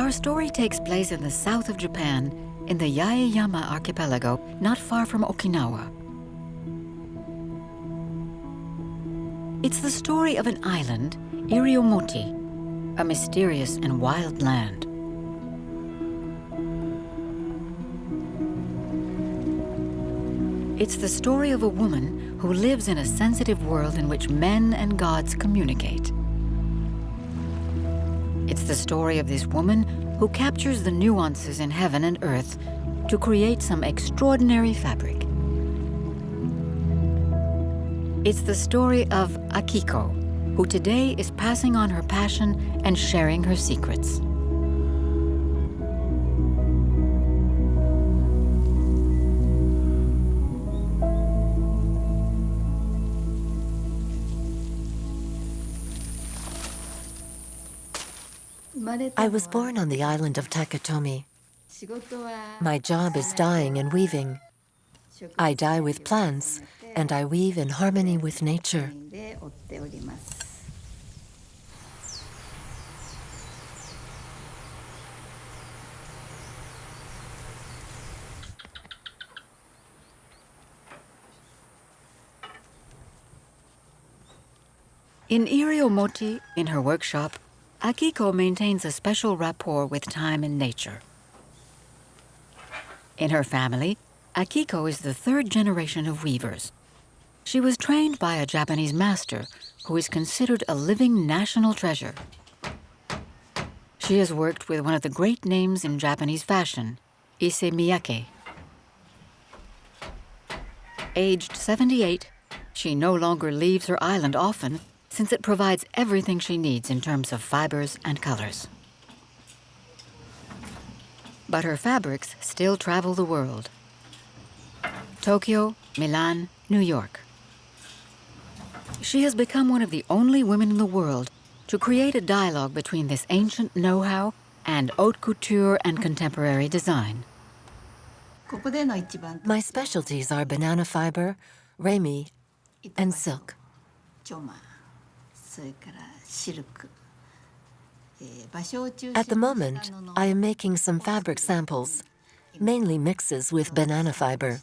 Our story takes place in the south of Japan, in the Yaeyama archipelago, not far from Okinawa. It's the story of an island, Iriomote, a mysterious and wild land. It's the story of a woman who lives in a sensitive world in which men and gods communicate. It's the story of this woman who captures the nuances in heaven and earth to create some extraordinary fabric. It's the story of Akiko, who today is passing on her passion and sharing her secrets. I was born on the island of Takatomi. My job is dyeing and weaving. I dye with plants, and I weave in harmony with nature. In Iriomote, in her workshop, Akiko maintains a special rapport with time and nature. In her family, Akiko is the third generation of weavers. She was trained by a Japanese master who is considered a living national treasure. She has worked with one of the great names in Japanese fashion, Ise Miyake. Aged 78, she no longer leaves her island often, since it provides everything she needs in terms of fibers and colors. But her fabrics still travel the world. Tokyo, Milan, New York. She has become one of the only women in the world to create a dialogue between this ancient know-how and haute couture and contemporary design. My specialties are banana fiber, rami, and silk. At the moment, I am making some fabric samples, mainly mixes with banana fiber.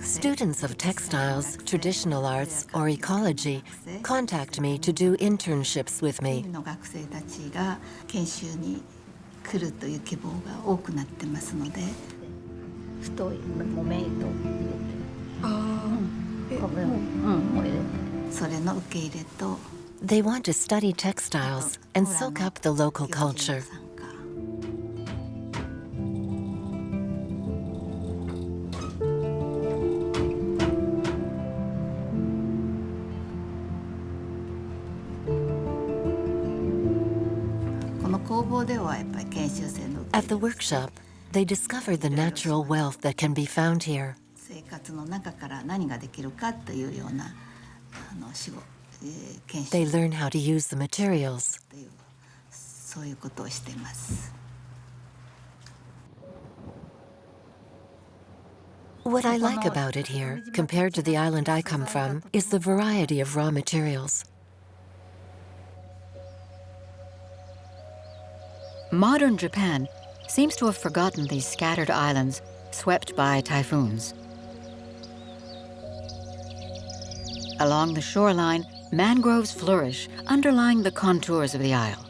Students of textiles, traditional arts, or ecology contact me to do internships with me. They want to study textiles and soak up the local culture. At the workshop, they discovered the natural wealth that can be found here. They learn how to use the materials. What I like about it here, compared to the island I come from, is the variety of raw materials. Modern Japan seems to have forgotten these scattered islands swept by typhoons. Along the shoreline, mangroves flourish, underlying the contours of the isle.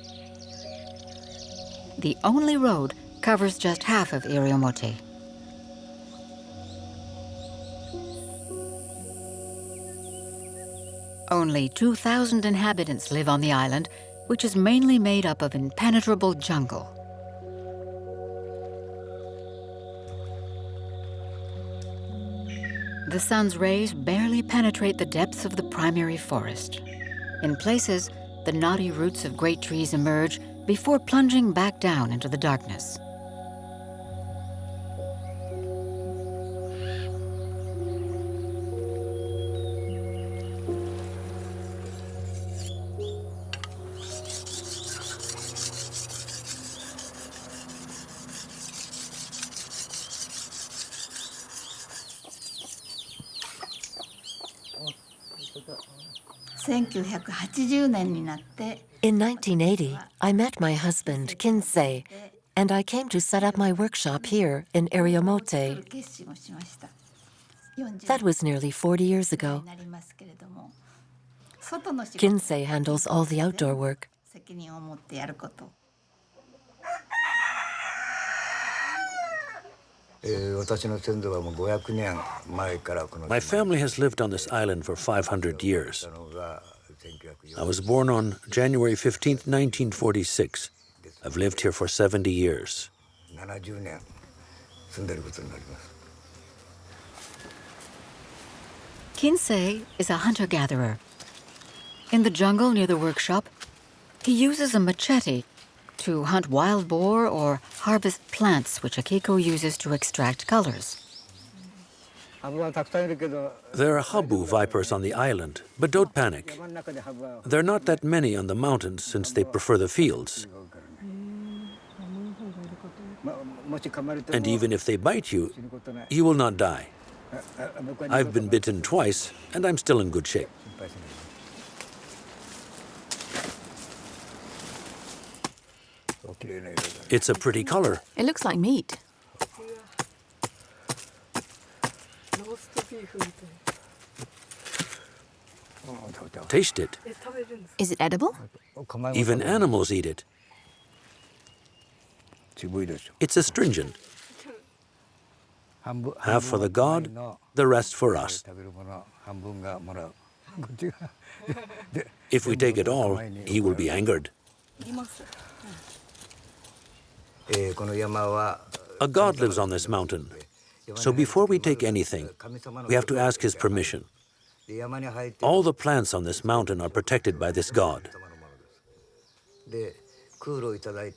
The only road covers just half of Iriomote. Only 2,000 inhabitants live on the island, which is mainly made up of impenetrable jungle. The sun's rays barely penetrate the depths of the primary forest. In places, the knotty roots of great trees emerge before plunging back down into the darkness. In 1980, I met my husband, Kinsei, and I came to set up my workshop here in Iriomote. That was nearly 40 years ago. Kinsei handles all the outdoor work. My family has lived on this island for 500 years. I was born on January 15th, 1946. I've lived here for 70 years. Kinsei is a hunter-gatherer. In the jungle near the workshop, he uses a machete to hunt wild boar or harvest plants which Akiko uses to extract colors. There are habu vipers on the island, but don't panic. There are not that many on the mountains since they prefer the fields. And even if they bite you, you will not die. I've been bitten twice, and I'm still in good shape. It's a pretty color. It looks like meat. Taste it. Is it edible? Even animals eat it. It's astringent. Half for the god, the rest for us. If we take it all, he will be angered. A god lives on this mountain. So before we take anything, we have to ask his permission. All the plants on this mountain are protected by this god.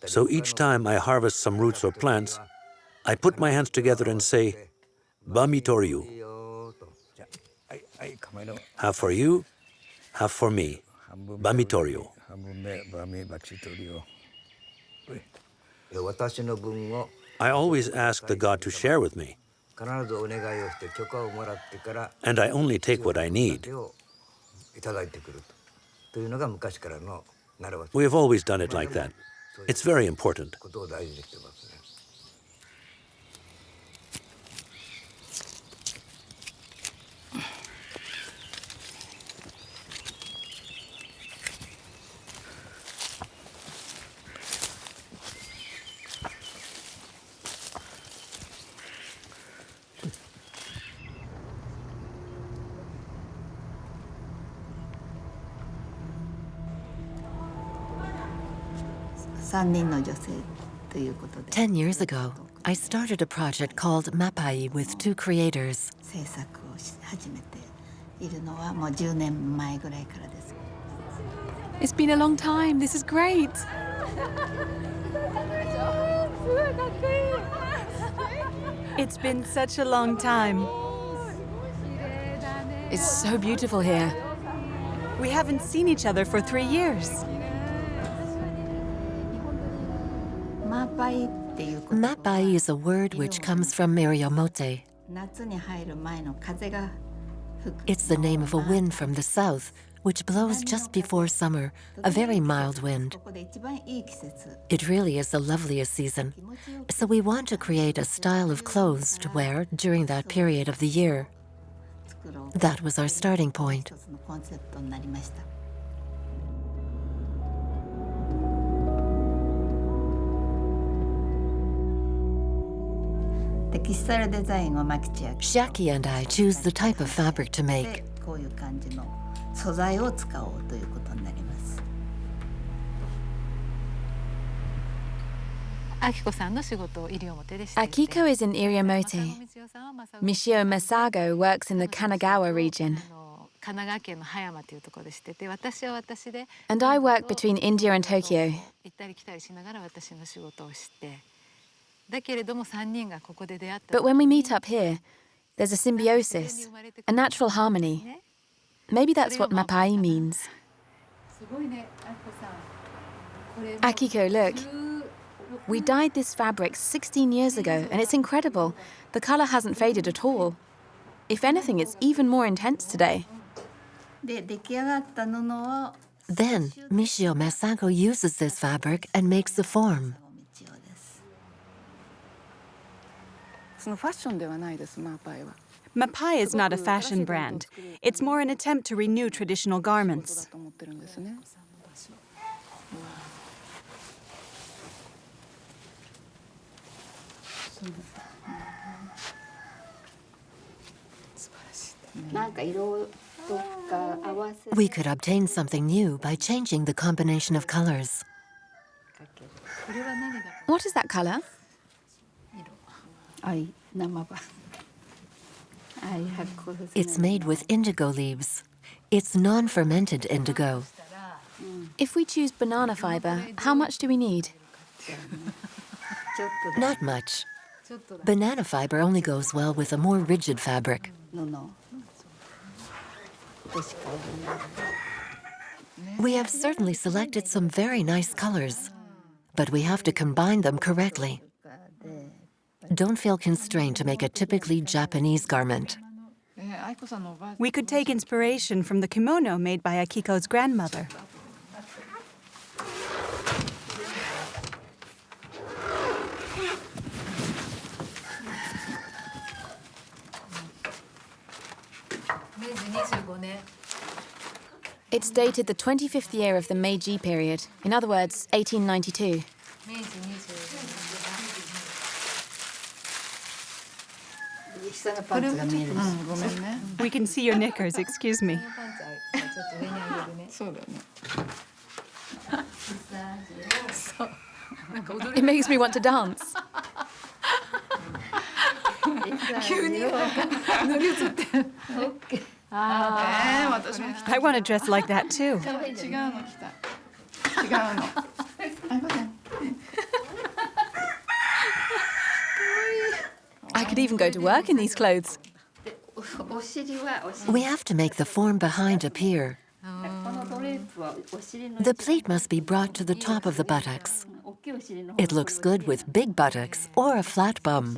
So each time I harvest some roots or plants, I put my hands together and say, Bamitoryu. Half for you, half for me. Bamitoryu. I always ask the god to share with me. And I only take what I need. We have always done it like that. It's very important. Ten years ago, I started a project called Mapai with two creators. It's been a long time. This is great. It's been such a long time. It's so beautiful here. We haven't seen each other for 3 years. Mapai is a word which comes from Iriomote. It's the name of a wind from the south, which blows just before summer, a very mild wind. It really is the loveliest season, so we want to create a style of clothes to wear during that period of the year. That was our starting point. Shiaki and I choose the type of fabric to make. Akiko is in Iriomote. Michio Masago works in the Kanagawa region. And I work between India and Tokyo. But when we meet up here, there's a symbiosis, a natural harmony. Maybe that's what mapai means. Akiko, look. We dyed this fabric 16 years ago, and it's incredible. The colour hasn't faded at all. If anything, it's even more intense today. Then, Michio Masago uses this fabric and makes the form. Mapai is not a fashion brand. It's more an attempt to renew traditional garments. We could obtain something new by changing the combination of colors. What is that colour? It's made with indigo leaves. It's non-fermented indigo. If we choose banana fibre, how much do we need? Not much. Banana fiber only goes well with a more rigid fabric. We have certainly selected some very nice colors, but we have to combine them correctly. Don't feel constrained to make a typically Japanese garment. We could take inspiration from the kimono made by Akiko's grandmother. It's dated the 25th year of the Meiji period. In other words, 1892. We can see your knickers, excuse me. It makes me want to dance. I want to dress like that too. I could even go to work in these clothes. We have to make the form behind appear. The pleat must be brought to the top of the buttocks. It looks good with big buttocks or a flat bum.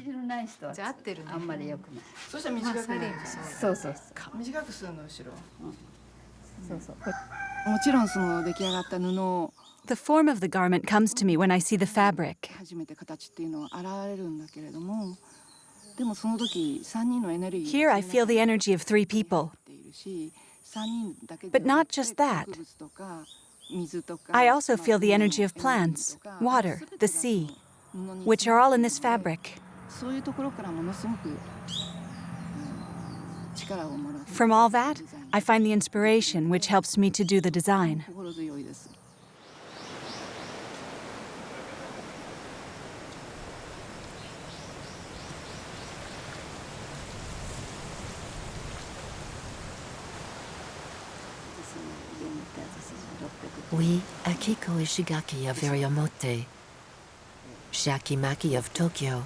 The form of the garment comes to me when I see the fabric. Here I feel the energy of three people. But not just that. I also feel the energy of plants, water, the sea, which are all in this fabric. From all that, I find the inspiration which helps me to do the design. We, Akiko Ishigaki of Iriomote, Shakyamaki of Tokyo,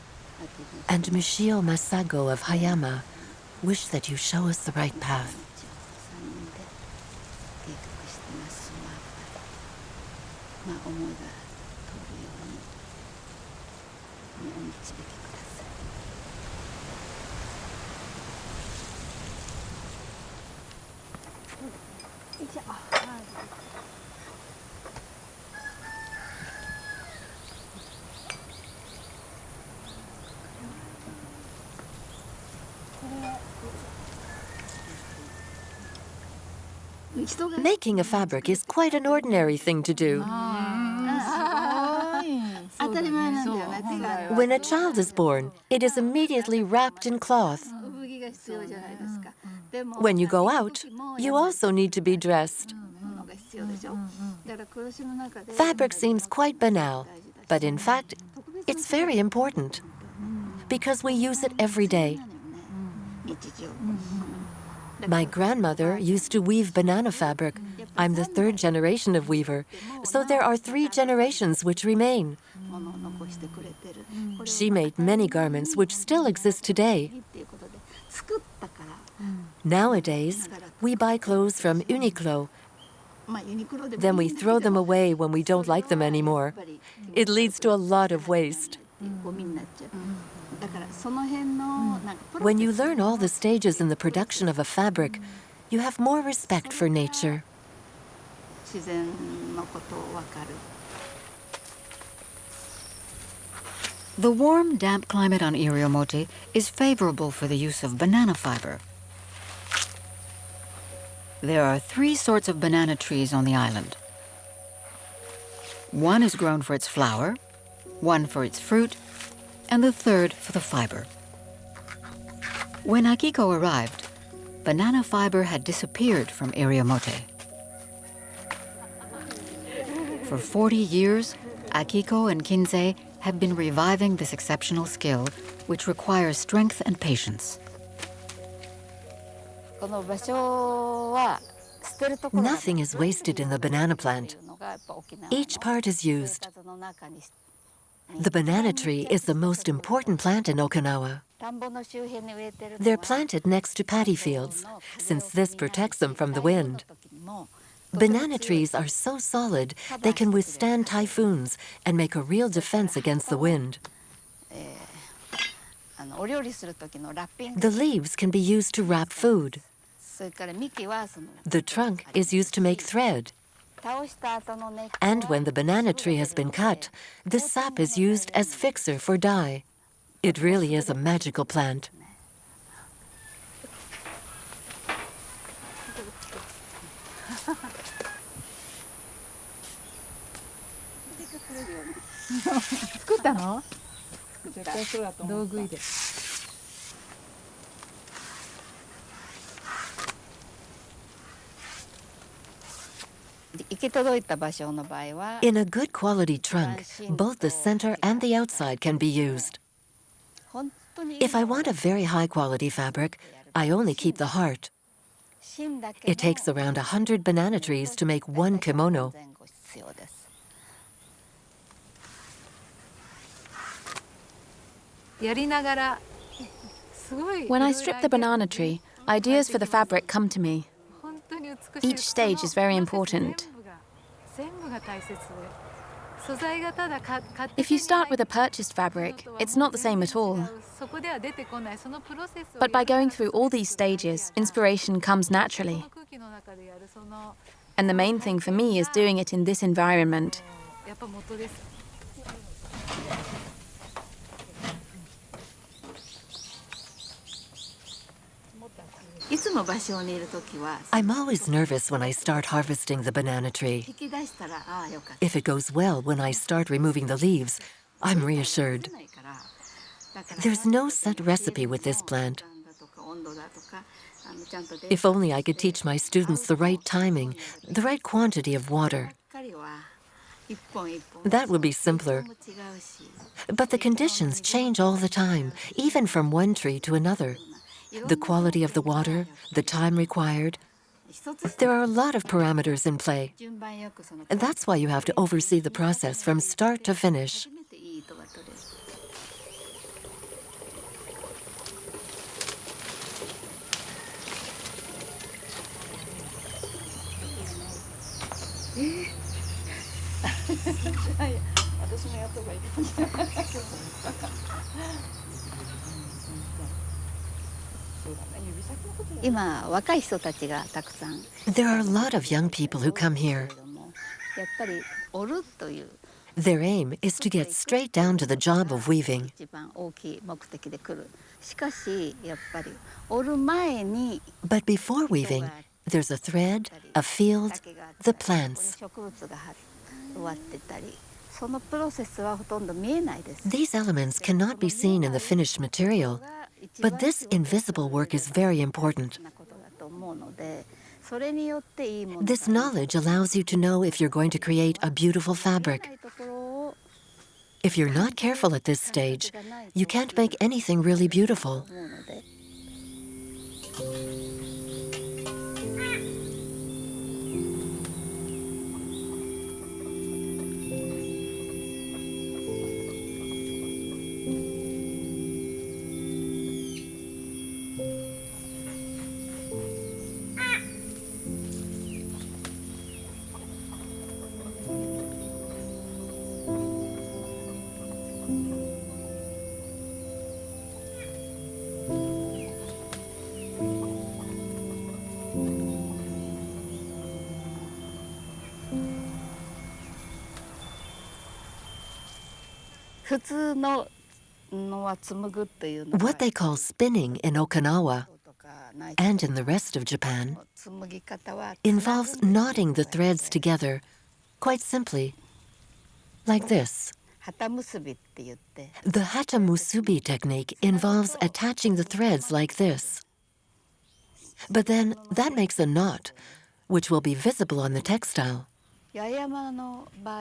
and Michio Masago of Hayama, wish that you show us the right path. Making a fabric is quite an ordinary thing to do. When a child is born, it is immediately wrapped in cloth. When you go out, you also need to be dressed. Fabric seems quite banal, but in fact, It's very important because we use it every day. My grandmother used to weave banana fabric. I'm the third generation of weaver, so there are 3 generations which remain. She made many garments which still exist today. Nowadays, we buy clothes from Uniqlo. Then we throw them away when we don't like them anymore. It leads to a lot of waste. When you learn all the stages in the production of a fabric, you have more respect for nature. The warm, damp climate on Iriomote is favorable for the use of banana fiber. There are 3 sorts of banana trees on the island. One is grown for its flower, one for its fruit, and the third for the fiber. When Akiko arrived, banana fiber had disappeared from Iriomote. For 40 years, Akiko and Kinsei have been reviving this exceptional skill, which requires strength and patience. Nothing is wasted in the banana plant. Each part is used. The banana tree is the most important plant in Okinawa. They're planted next to paddy fields, since this protects them from the wind. Banana trees are so solid, they can withstand typhoons and make a real defense against the wind. The leaves can be used to wrap food. The trunk is used to make thread. And when the banana tree has been cut, the sap is used as fixer for dye. It really is a magical plant. In a good quality trunk, both the center and the outside can be used. If I want a very high quality fabric, I only keep the heart. It takes around 100 banana trees to make one kimono. When I strip the banana tree, ideas for the fabric come to me. Each stage is very important. If you start with a purchased fabric, it's not the same at all. But by going through all these stages, inspiration comes naturally. And the main thing for me is doing it in this environment. I'm always nervous when I start harvesting the banana tree. If it goes well when I start removing the leaves, I'm reassured. There's no set recipe with this plant. If only I could teach my students the right timing, the right quantity of water. That would be simpler. But the conditions change all the time, even from one tree to another. The quality of the water, the time required. There are a lot of parameters in play. That's why you have to oversee the process from start to finish. There are a lot of young people who come here. Their aim is to get straight down to the job of weaving. But before weaving, there's a thread, a field, the plants. These elements cannot be seen in the finished material, but this invisible work is very important. This knowledge allows you to know if you're going to create a beautiful fabric. If you're not careful at this stage, you can't make anything really beautiful. What they call spinning in Okinawa and in the rest of Japan involves knotting the threads together, quite simply, like this. The hatamusubi technique involves attaching the threads like this. But then that makes a knot, which will be visible on the textile.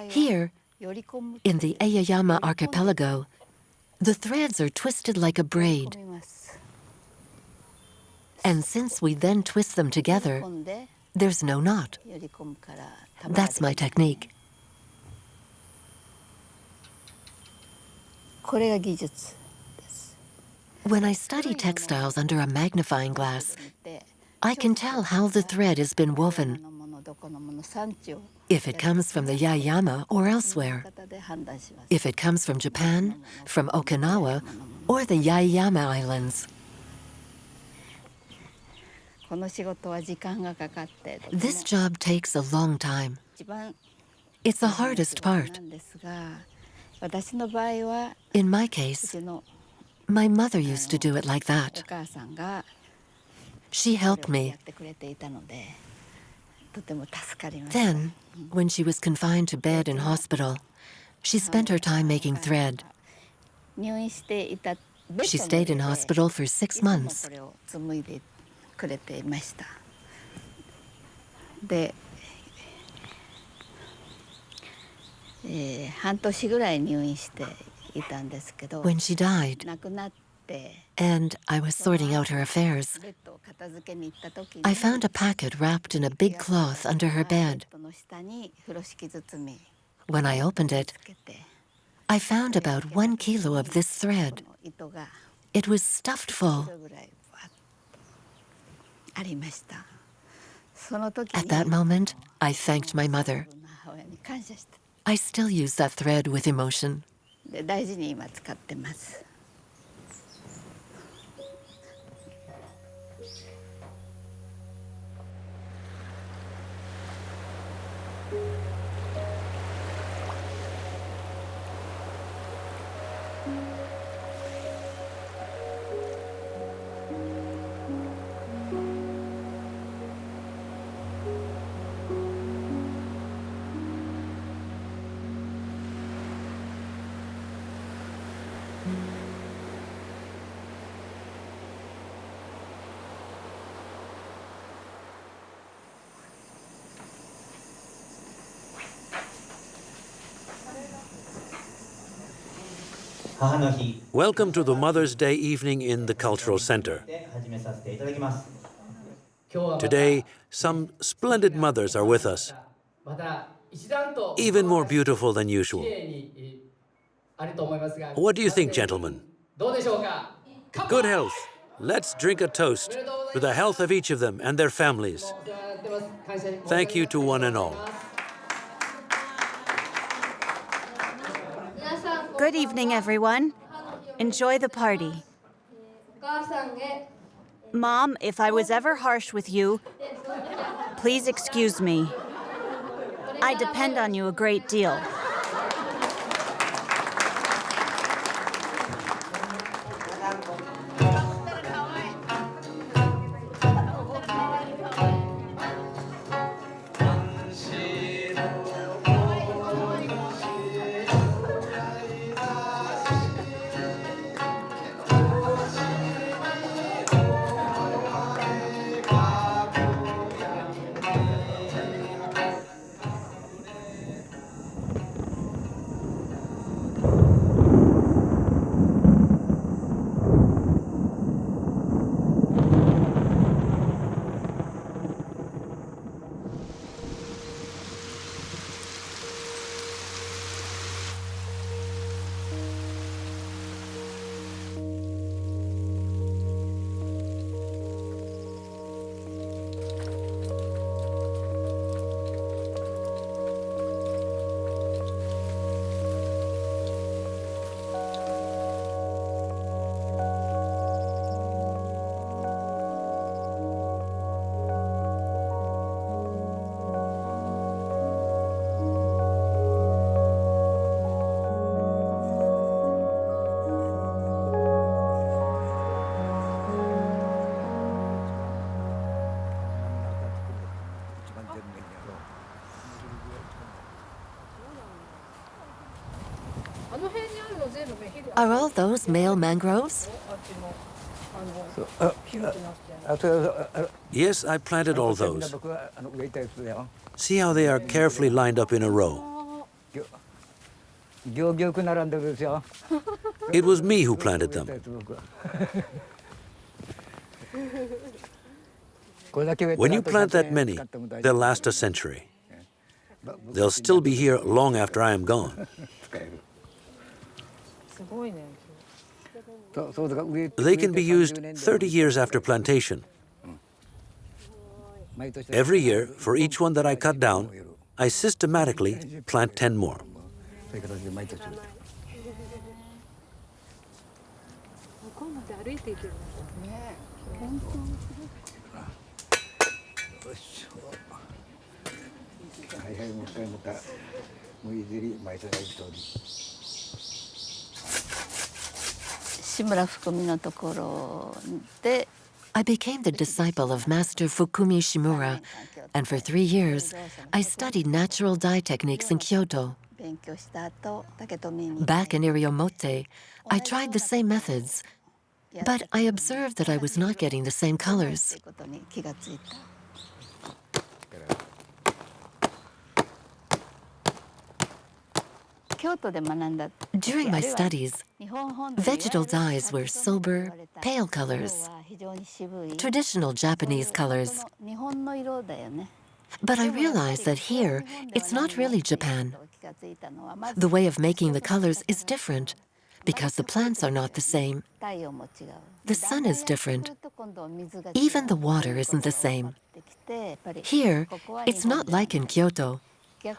Here, in the Aoyama archipelago, the threads are twisted like a braid. And since we then twist them together, there's no knot. That's my technique. When I study textiles under a magnifying glass, I can tell how the thread has been woven, if it comes from the Yaeyama or elsewhere, if it comes from Japan, from Okinawa, or the Yaeyama Islands. This job takes a long time. It's the hardest part. In my case, my mother used to do it like that. She helped me. Then, when she was confined to bed in hospital, she spent her time making thread. She stayed in hospital for 6 months. When she died, and I was sorting out her affairs, I found a packet wrapped in a big cloth under her bed. When I opened it, I found about 1 kilo of this thread. It was stuffed full. At that moment, I thanked my mother. I still use that thread with emotion. Welcome to the Mother's Day evening in the Cultural Center. Today, some splendid mothers are with us, even more beautiful than usual. What do you think, gentlemen? Good health. Let's drink a toast to the health of each of them and their families. Thank you to one and all. Good evening, everyone. Enjoy the party. Mom, if I was ever harsh with you, please excuse me. I depend on you a great deal. Are all those male mangroves? Yes, I planted all those. See how they are carefully lined up in a row. It was me who planted them. When you plant that many, they'll last a century. They'll still be here long after I am gone. They can be used 30 years after plantation. Every year, for each one that I cut down, I systematically plant 10 more. I became the disciple of Master Fukumi Shimura, and for 3 years, I studied natural dye techniques in Kyoto. Back in Iriomote, I tried the same methods, but I observed that I was not getting the same colors. During my studies, vegetal dyes were sober, pale colors, traditional Japanese colors. But I realized that here, it's not really Japan. The way of making the colors is different because the plants are not the same. The sun is different. Even the water isn't the same. Here, it's not like in Kyoto.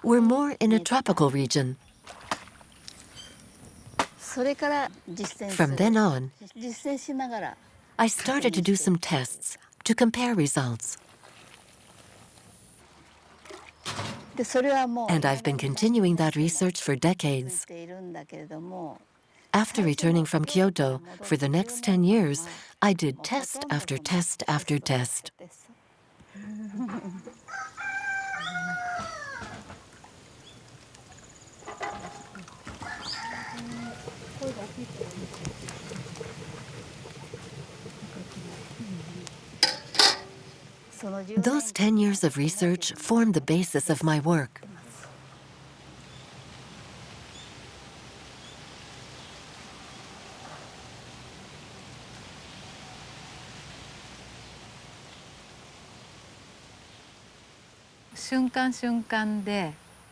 We're more in a tropical region. From then on, I started to do some tests to compare results. And I've been continuing that research for decades. After returning from Kyoto, for the next 10 years, I did test after test after test. Those 10 years of research formed the basis of my work.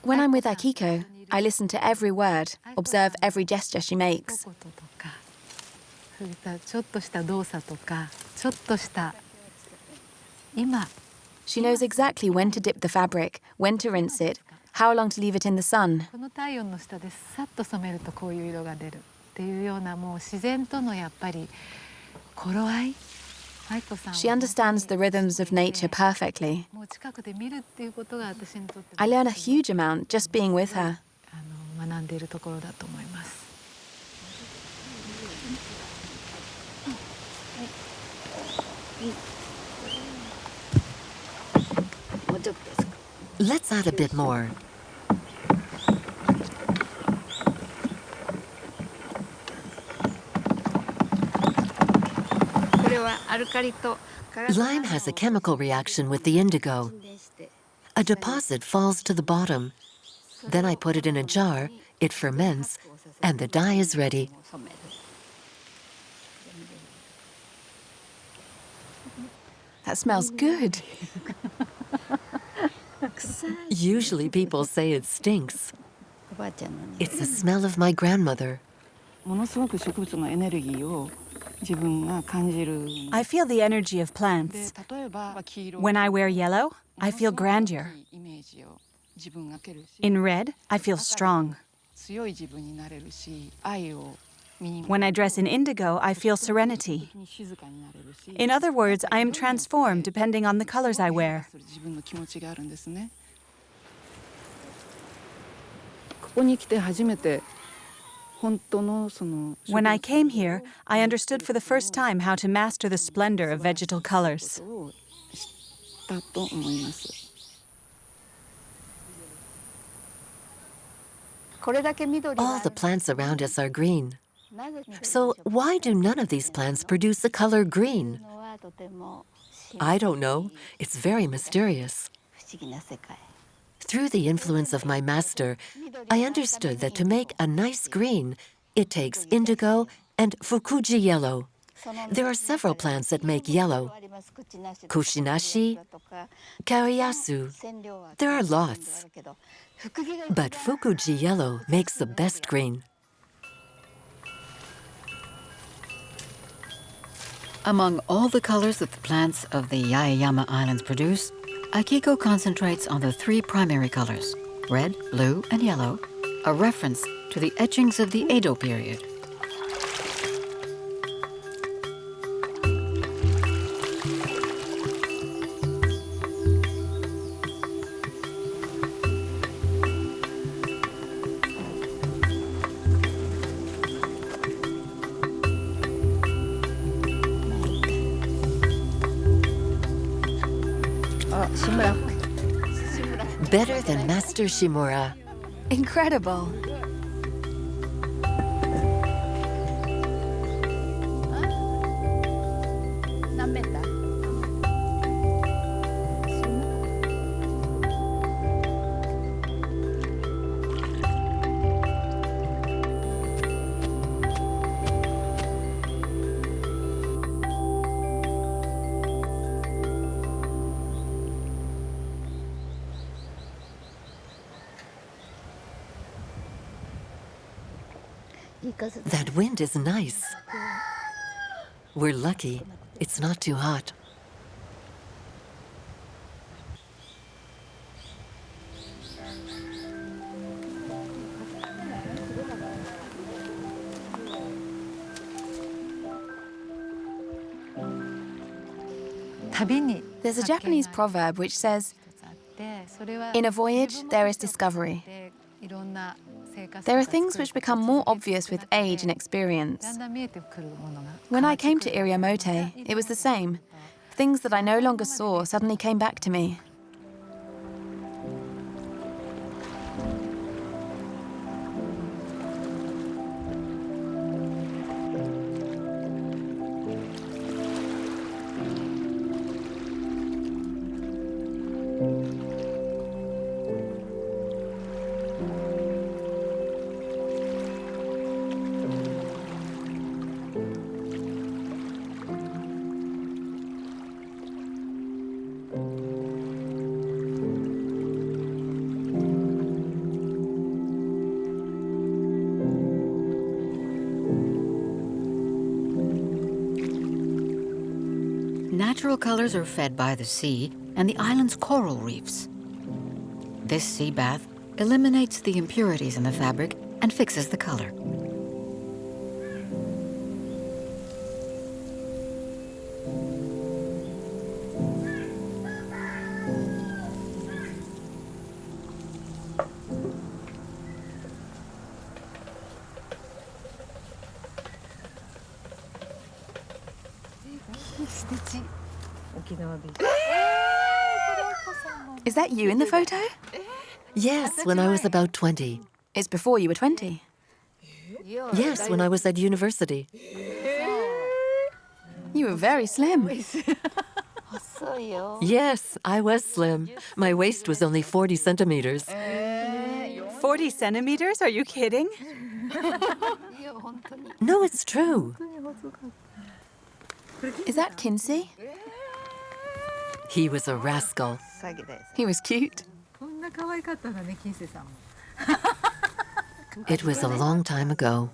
When I'm with Akiko, I listen to every word, observe every gesture she makes. She knows exactly when to dip the fabric, when to rinse it, how long to leave it in the sun. She understands the rhythms of nature perfectly. I learn a huge amount just being with her. Let's add a bit more. Lime has a chemical reaction with the indigo. A deposit falls to the bottom. Then I put it in a jar, it ferments, and the dye is ready. That smells good. Usually people say it stinks. It's the smell of my grandmother. I feel the energy of plants. When I wear yellow, I feel grandeur. In red, I feel strong. When I dress in indigo, I feel serenity. In other words, I am transformed depending on the colors I wear. When I came here, I understood for the first time how to master the splendor of vegetal colors. All the plants around us are green. So why do none of these plants produce the color green? I don't know. It's very mysterious. Through the influence of my master, I understood that to make a nice green, it takes indigo and fukuji yellow. There are several plants that make yellow. Kushinashi, kariyasu. There are lots. But fukuji yellow makes the best green. Among all the colors that the plants of the Yaeyama Islands produce, Akiko concentrates on the three primary colors, red, blue, and yellow, a reference to the etchings of the Edo period. Better than Master Shimura. Incredible. That wind is nice. We're lucky. It's not too hot. There's a Japanese proverb which says, "In a voyage, there is discovery." There are things which become more obvious with age and experience. When I came to Iriomote, it was the same. Things that I no longer saw suddenly came back to me. Natural colors are fed by the sea and the island's coral reefs. This sea bath eliminates the impurities in the fabric and fixes the color. Is that you in the photo? Yes, when I was about 20. It's before you were 20. Yes, when I was at university. You were very slim. Yes, I was slim. My waist was only 40 centimeters. 40 centimeters? Are you kidding? No, it's true. Is that Kinsey? He was a rascal. He was cute. It was a long time ago.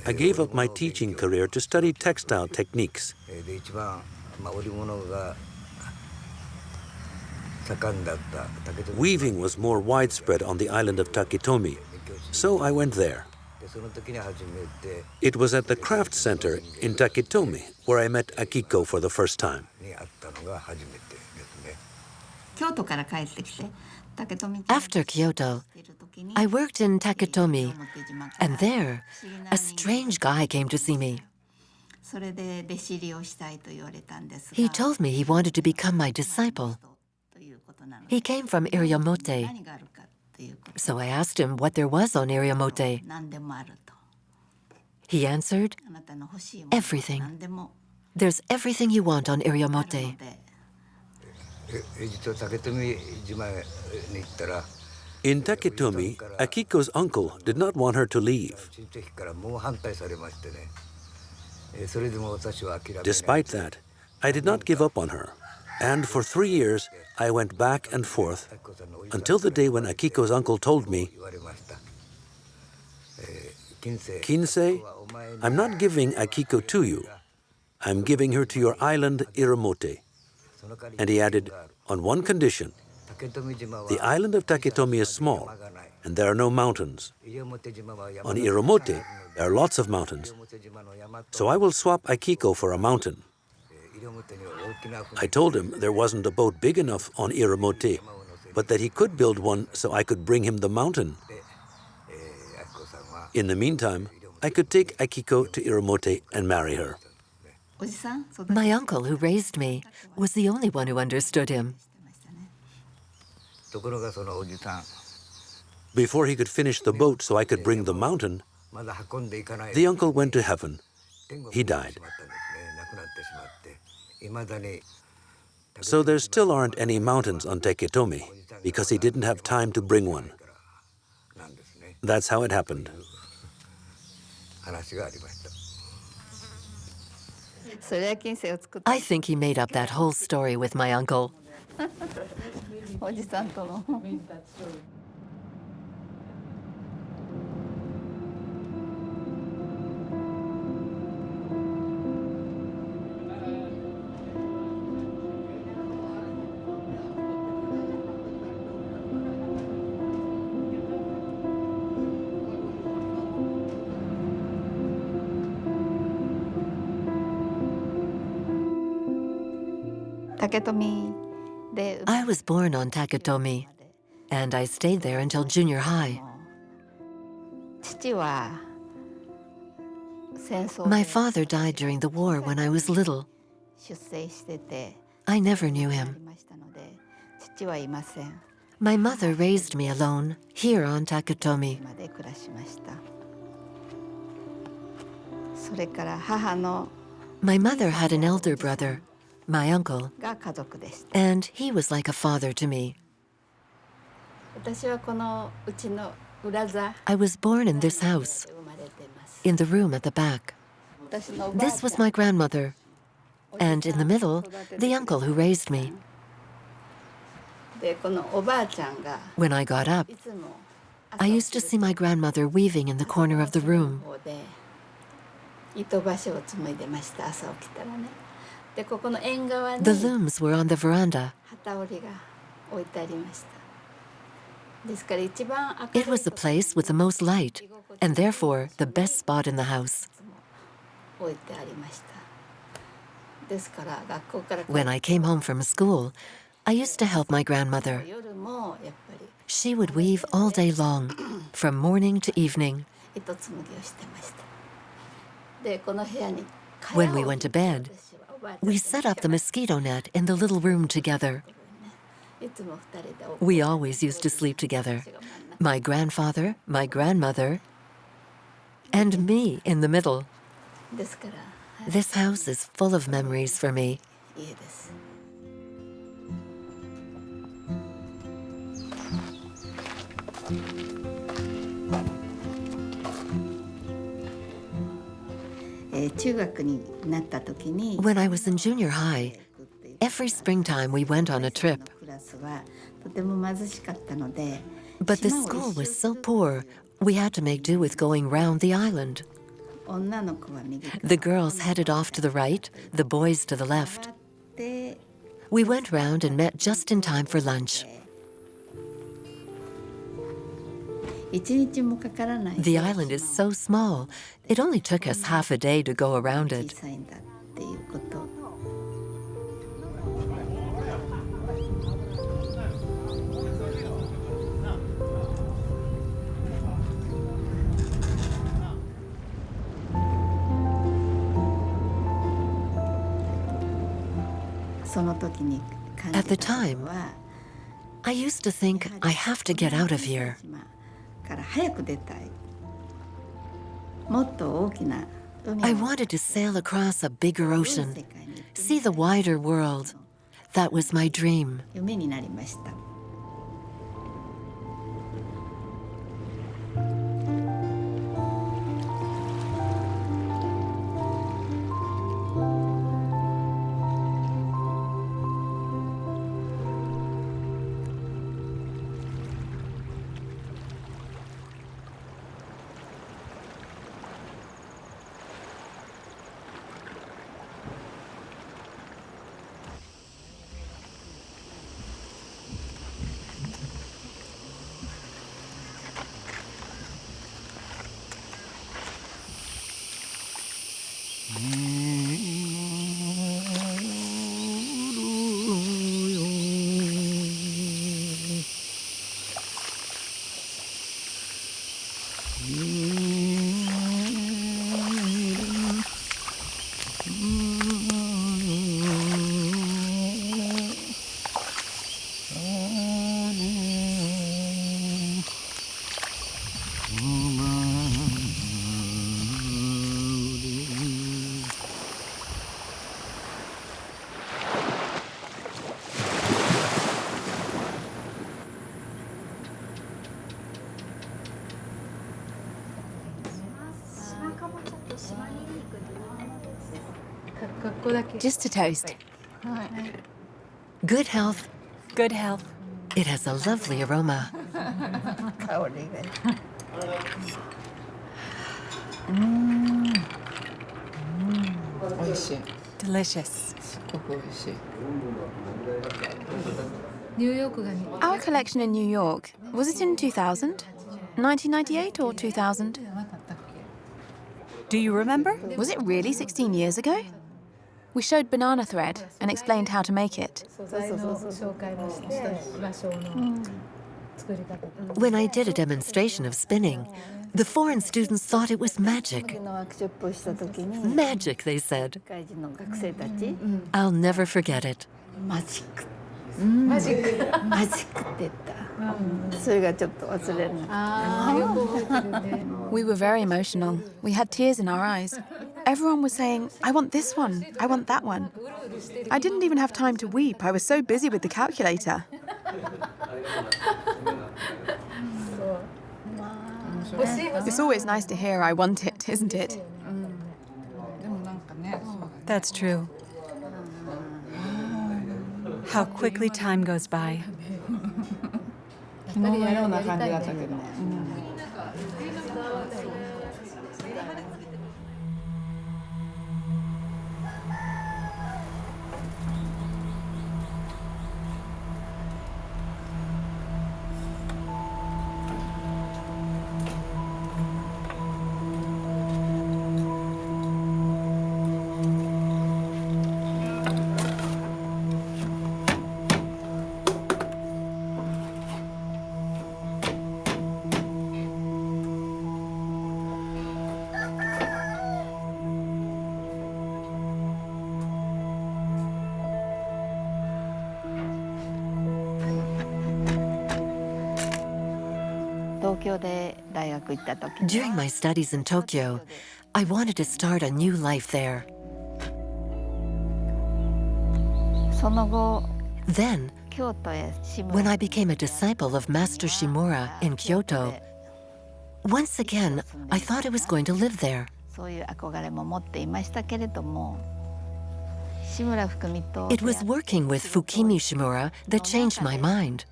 I gave up my teaching career to study textile techniques. Weaving was more widespread on the island of Taketomi, so I went there. It was at the craft center in Taketomi where I met Akiko for the first time. After Kyoto, I worked in Taketomi, and there, a strange guy came to see me. He told me he wanted to become my disciple. He came from Iriomote, so I asked him what there was on Iriomote. He answered, everything. There's everything you want on Iriomote. In Taketomi, Akiko's uncle did not want her to leave. Despite that, I did not give up on her, and for 3 years I went back and forth until the day when Akiko's uncle told me, "Kinsei, I'm not giving Akiko to you. I'm giving her to your island, Iriomote." And he added, on one condition. The island of Taketomi is small, and there are no mountains. On Iriomote, there are lots of mountains. So I will swap Akiko for a mountain. I told him there wasn't a boat big enough on Iriomote, but that he could build one so I could bring him the mountain. In the meantime, I could take Akiko to Iriomote and marry her. My uncle, who raised me, was the only one who understood him. Before he could finish the boat so I could bring the mountain, the uncle went to heaven. He died. So there still aren't any mountains on Taketomi because he didn't have time to bring one. That's how it happened. I think he made up that whole story with my uncle. I was born on Taketomi, and I stayed there until junior high. My father died during the war when I was little. I never knew him. My mother raised me alone here on Taketomi. My mother had an elder brother, my uncle, and he was like a father to me. I was born in this house, in the room at the back. This was my grandmother, and in the middle, the uncle who raised me. When I got up, I used to see my grandmother weaving in the corner of the room. The looms were on the veranda. It was the place with the most light, and therefore the best spot in the house. When I came home from school, I used to help my grandmother. She would weave all day long, from morning to evening. When we went to bed, we set up the mosquito net in the little room together. We always used to sleep together. My grandfather, my grandmother, and me in the middle. This house is full of memories for me. When I was in junior high, every springtime we went on a trip. But the school was so poor, we had to make do with going round the island. The girls headed off to the right, the boys to the left. We went round and met just in time for lunch. The island is so small, it only took us half a day to go around it. At the time, I used to think I have to get out of here. I wanted to sail across a bigger ocean, see the wider world. That was my dream. Just a toast. Good health. Good health. It has a lovely aroma. Delicious. Our collection in New York, was it in 2000? 1998 or 2000? Do you remember? Was it really 16 years ago? We showed banana thread and explained how to make it. When I did a demonstration of spinning, the foreign students thought it was magic. Magic, they said. I'll never forget it. We were very emotional. We had tears in our eyes. Everyone was saying, I want this one, I want that one. I didn't even have time to weep. I was so busy with the calculator. It's always nice to hear I want it, isn't it? That's true. How quickly time goes by. During my studies in Tokyo, I wanted to start a new life there. Then, when I became a disciple of Master Shimura in Kyoto, once again, I thought I was going to live there. It was working with Fukimi Shimura that changed my mind.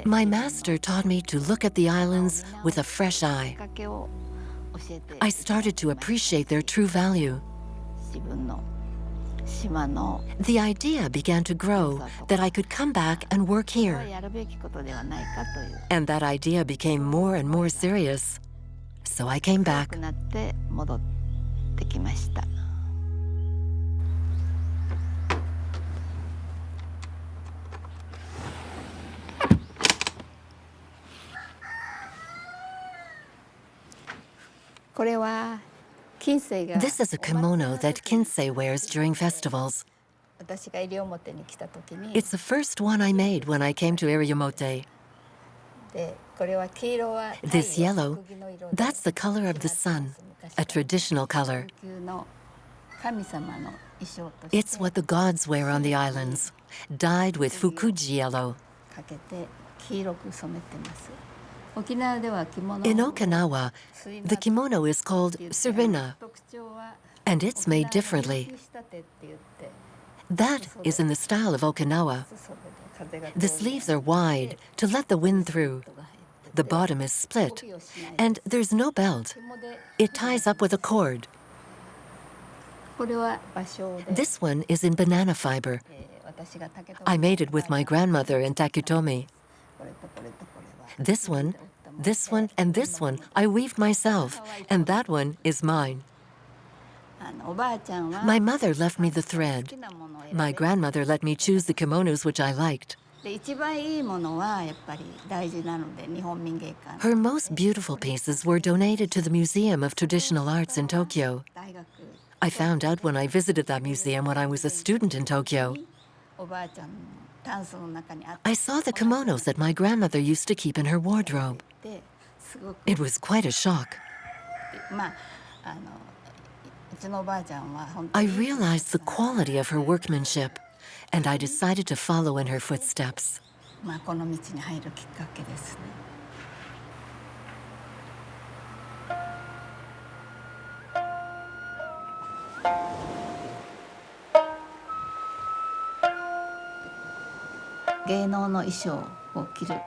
My master taught me to look at the islands with a fresh eye. I started to appreciate their true value. The idea began to grow that I could come back and work here. And that idea became more and more serious. So I came back. This is a kimono that Kinsei wears during festivals. It's the first one I made when I came to Iriomote. This yellow, that's the color of the sun, a traditional color. It's what the gods wear on the islands, dyed with fukuji yellow. In Okinawa, the kimono is called surina, and it's made differently. That is in the style of Okinawa. The sleeves are wide to let the wind through. The bottom is split, and there's no belt. It ties up with a cord. This one is in banana fiber. I made it with my grandmother in Takitomi. This one, and this one I weaved myself, and that one is mine. My mother left me the thread. My grandmother let me choose the kimonos which I liked. Her most beautiful pieces were donated to the Museum of Traditional Arts in Tokyo. I found out when I visited that museum when I was a student in Tokyo. I saw the kimonos that my grandmother used to keep in her wardrobe. It was quite a shock. I realized the quality of her workmanship, and I decided to follow in her footsteps.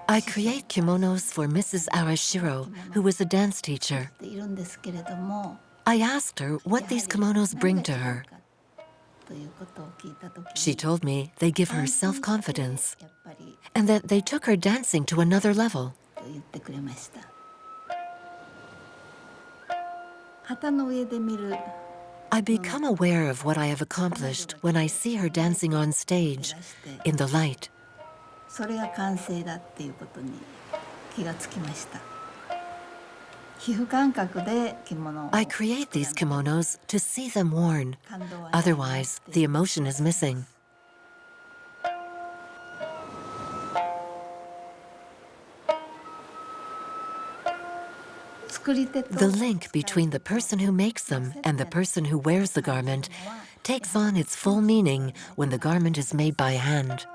I create kimonos for Mrs. Arashiro, who was a dance teacher. I asked her what these kimonos bring to her. She told me they give her self-confidence and that they took her dancing to another level. I become aware of what I have accomplished when I see her dancing on stage, in the light. I create these kimonos to see them worn. Otherwise, the emotion is missing. The link between the person who makes them and the person who wears the garment takes on its full meaning when the garment is made by hand.